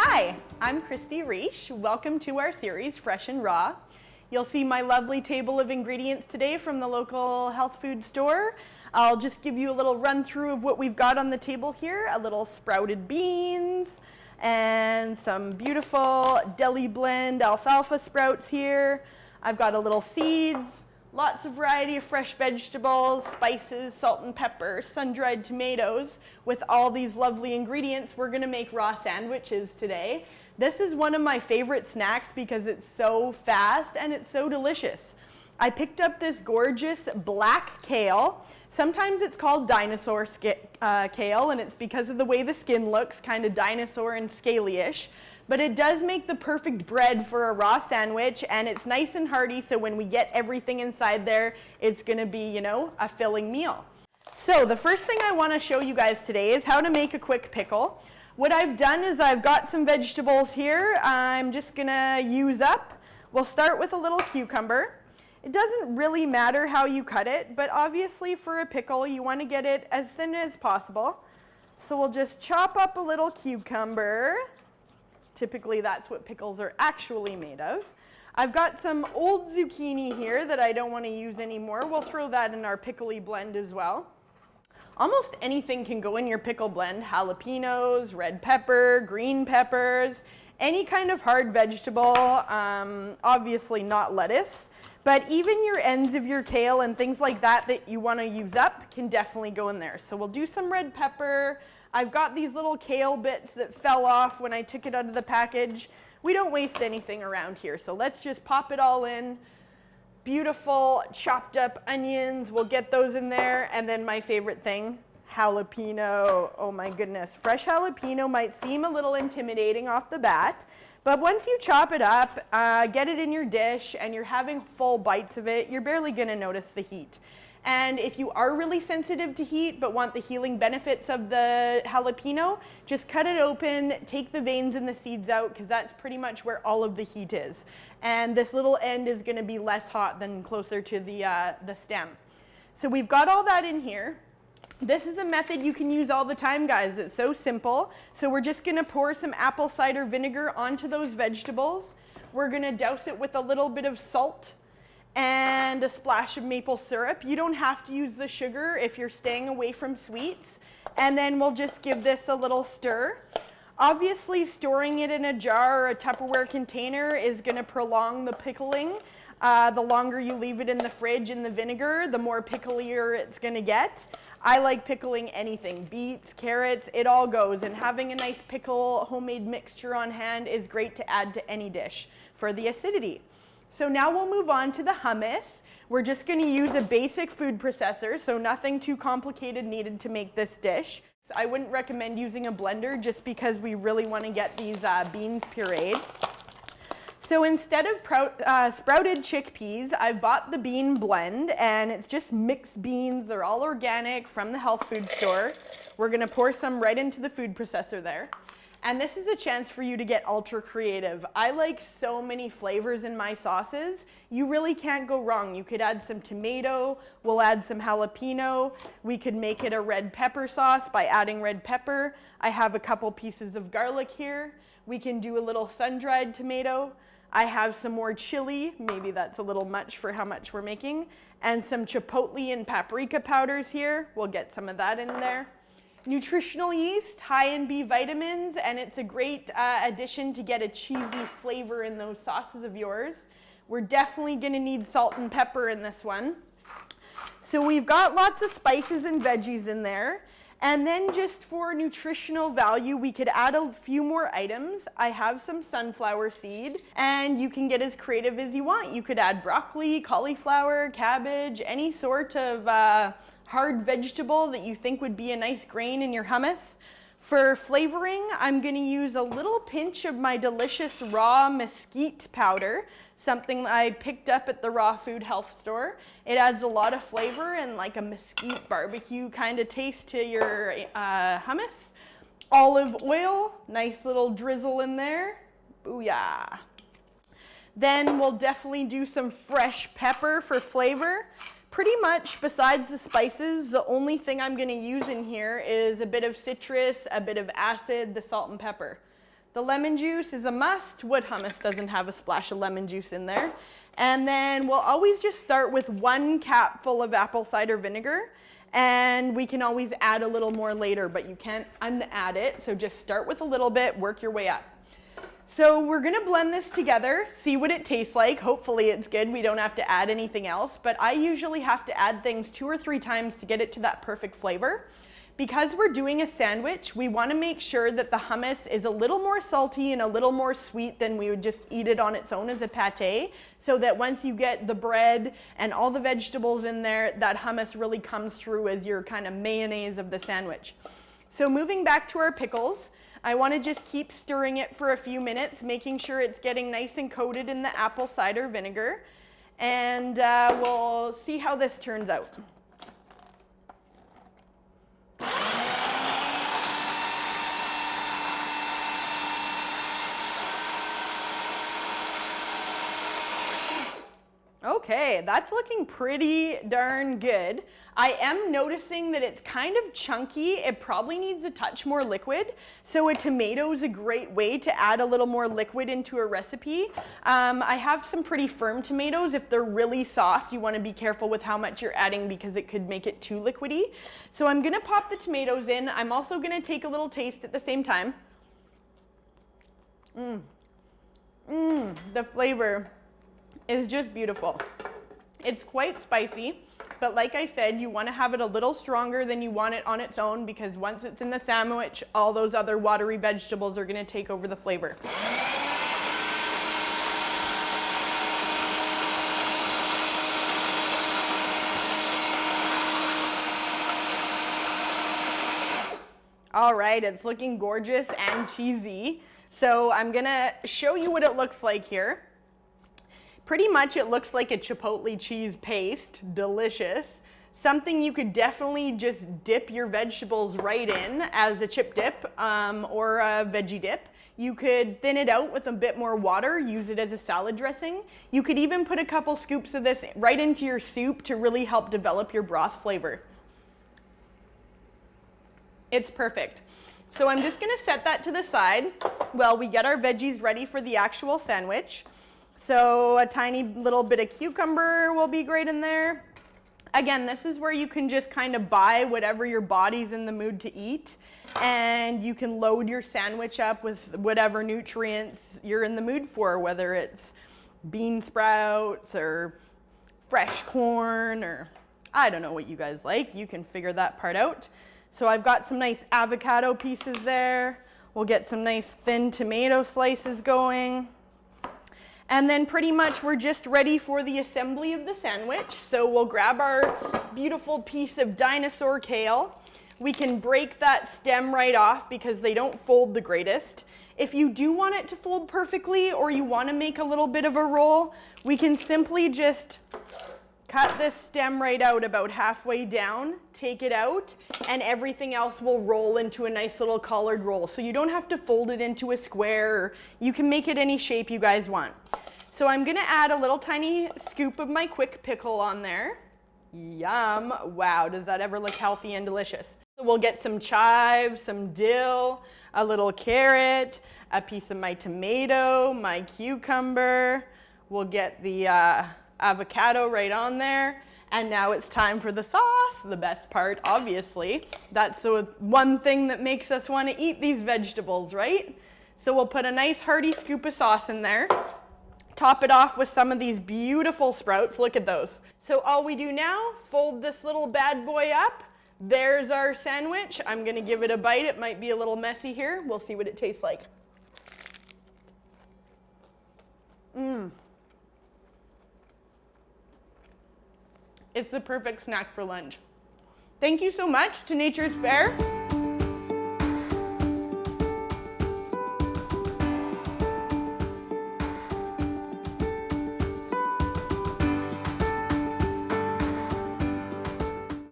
Hi, I'm Kristi Reich. Welcome to our series, Fresh and Raw. You'll see my lovely table of ingredients today from the local health food store. I'll just give you a little run through of what we've got on the table here. A little sprouted beans and some beautiful deli blend alfalfa sprouts here. I've got a little seeds, lots of variety of fresh vegetables, spices, salt and pepper, sun-dried tomatoes. With all these lovely ingredients, we're gonna make raw sandwiches today. This is one of my favorite snacks because it's so fast and it's so delicious. I picked up this gorgeous black kale. Sometimes it's called dinosaur kale, and it's because of the way the skin looks, kind of dinosaur and scaly-ish. But it does make the perfect bread for a raw sandwich, and it's nice and hearty, so when we get everything inside there, it's gonna be, you know, a filling meal. So the first thing I wanna show you guys today is how to make a quick pickle. What I've done is I've got some vegetables here I'm just gonna use up. We'll start with a little cucumber. It doesn't really matter how you cut it, but obviously for a pickle, you wanna get it as thin as possible. So we'll just chop up a little cucumber. Typically, that's what pickles are actually made of. I've got some old zucchini here that I don't want to use anymore. We'll throw that in our pickly blend as well. Almost anything can go in your pickle blend. Jalapenos, red pepper, green peppers, any kind of hard vegetable, obviously not lettuce, but even your ends of your kale and things like that that you want to use up can definitely go in there. So we'll do some red pepper. I've got these little kale bits that fell off when I took it out of the package. We don't waste anything around here, so let's just pop it all in. Beautiful chopped up onions, we'll get those in there, and then my favorite thing, jalapeno. Oh my goodness, fresh jalapeno might seem a little intimidating off the bat, but once you chop it up, get it in your dish, and you're having full bites of it, you're barely gonna notice the heat. And if you are really sensitive to heat but want the healing benefits of the jalapeno, just cut it open, take the veins and the seeds out, because that's pretty much where all of the heat is. And this little end is gonna be less hot than closer to the stem. So we've got all that in here. This is a method you can use all the time, guys. It's so simple. So we're just gonna pour some apple cider vinegar onto those vegetables. We're gonna douse it with a little bit of salt and a splash of maple syrup. You don't have to use the sugar if you're staying away from sweets. And then we'll just give this a little stir. Obviously, storing it in a jar or a Tupperware container is gonna prolong the pickling. The longer you leave it in the fridge in the vinegar, the more picklier it's gonna get. I like pickling anything, beets, carrots, it all goes. And having a nice pickle homemade mixture on hand is great to add to any dish for the acidity. So now we'll move on to the hummus. We're just gonna use a basic food processor, so nothing too complicated needed to make this dish. I wouldn't recommend using a blender just because we really wanna get these beans pureed. So instead of sprouted chickpeas, I've bought the bean blend, and it's just mixed beans. They're all organic from the health food store. We're gonna pour some right into the food processor there. And this is a chance for you to get ultra creative. I like so many flavors in my sauces. You really can't go wrong. You could add some tomato, we'll add some jalapeno. We could make it a red pepper sauce by adding red pepper. I have a couple pieces of garlic here. We can do a little sun-dried tomato. I have some more chili, maybe that's a little much for how much we're making, and some chipotle and paprika powders here. We'll get some of that in there. Nutritional yeast, high in B vitamins, and it's a great addition to get a cheesy flavor in those sauces of yours. We're definitely gonna need salt and pepper in this one. So we've got lots of spices and veggies in there. And then just for nutritional value, we could add a few more items. I have some sunflower seed, and you can get as creative as you want. You could add broccoli, cauliflower, cabbage, any sort of hard vegetable that you think would be a nice grain in your hummus. For flavoring, I'm gonna use a little pinch of my delicious raw mesquite powder, something that I picked up at the raw food health store. It adds a lot of flavor and like a mesquite barbecue kind of taste to your hummus. Olive oil, nice little drizzle in there. Booyah. Then we'll definitely do some fresh pepper for flavor. Pretty much, besides the spices, the only thing I'm gonna use in here is a bit of citrus, a bit of acid, the salt and pepper. The lemon juice is a must. What hummus doesn't have a splash of lemon juice in there? And then we'll always just start with 1 capful of apple cider vinegar, and we can always add a little more later, but you can't unadd it. So just start with a little bit, work your way up. So we're gonna blend this together, see what it tastes like. Hopefully it's good, we don't have to add anything else, but I usually have to add things 2 or 3 times to get it to that perfect flavor. Because we're doing a sandwich, we wanna make sure that the hummus is a little more salty and a little more sweet than we would just eat it on its own as a pate, so that once you get the bread and all the vegetables in there, that hummus really comes through as your kind of mayonnaise of the sandwich. So moving back to our pickles, I want to just keep stirring it for a few minutes, making sure it's getting nice and coated in the apple cider vinegar. And we'll see how this turns out. Okay, that's looking pretty darn good. I am noticing that it's kind of chunky. It probably needs a touch more liquid. So a tomato is a great way to add a little more liquid into a recipe. I have some pretty firm tomatoes. If they're really soft, you want to be careful with how much you're adding because it could make it too liquidy. So I'm gonna pop the tomatoes in. I'm also gonna take a little taste at the same time. The flavor is just beautiful. It's quite spicy, but like I said, you want to have it a little stronger than you want it on its own, because once it's in the sandwich, all those other watery vegetables are going to take over the flavor. All right, it's looking gorgeous and cheesy. So I'm gonna show you what it looks like here. Pretty much it looks like a chipotle cheese paste, delicious. Something you could definitely just dip your vegetables right in as a chip dip or a veggie dip. You could thin it out with a bit more water, use it as a salad dressing. You could even put a couple scoops of this right into your soup to really help develop your broth flavor. It's perfect. So I'm just gonna set that to the side while we get our veggies ready for the actual sandwich. So a tiny little bit of cucumber will be great in there. Again, this is where you can just kind of buy whatever your body's in the mood to eat, and you can load your sandwich up with whatever nutrients you're in the mood for, whether it's bean sprouts or fresh corn, or I don't know what you guys like. You can figure that part out. So I've got some nice avocado pieces there. We'll get some nice thin tomato slices going. And then pretty much we're just ready for the assembly of the sandwich. So we'll grab our beautiful piece of dinosaur kale. We can break that stem right off because they don't fold the greatest. If you do want it to fold perfectly, or you want to make a little bit of a roll, we can simply just cut this stem right out about halfway down, take it out, and everything else will roll into a nice little collared roll. So you don't have to fold it into a square. You can make it any shape you guys want. So I'm gonna add a little tiny scoop of my quick pickle on there. Yum, wow, does that ever look healthy and delicious? So we'll get some chives, some dill, a little carrot, a piece of my tomato, my cucumber. We'll get the avocado right on there. And now it's time for the sauce, the best part, obviously. That's the one thing that makes us want to eat these vegetables, right? So we'll put a nice hearty scoop of sauce in there. Top it off with some of these beautiful sprouts. Look at those. So all we do now, fold this little bad boy up. There's our sandwich. I'm gonna give it a bite. It might be a little messy here. We'll see what it tastes like. It's the perfect snack for lunch. Thank you so much to Nature's Fair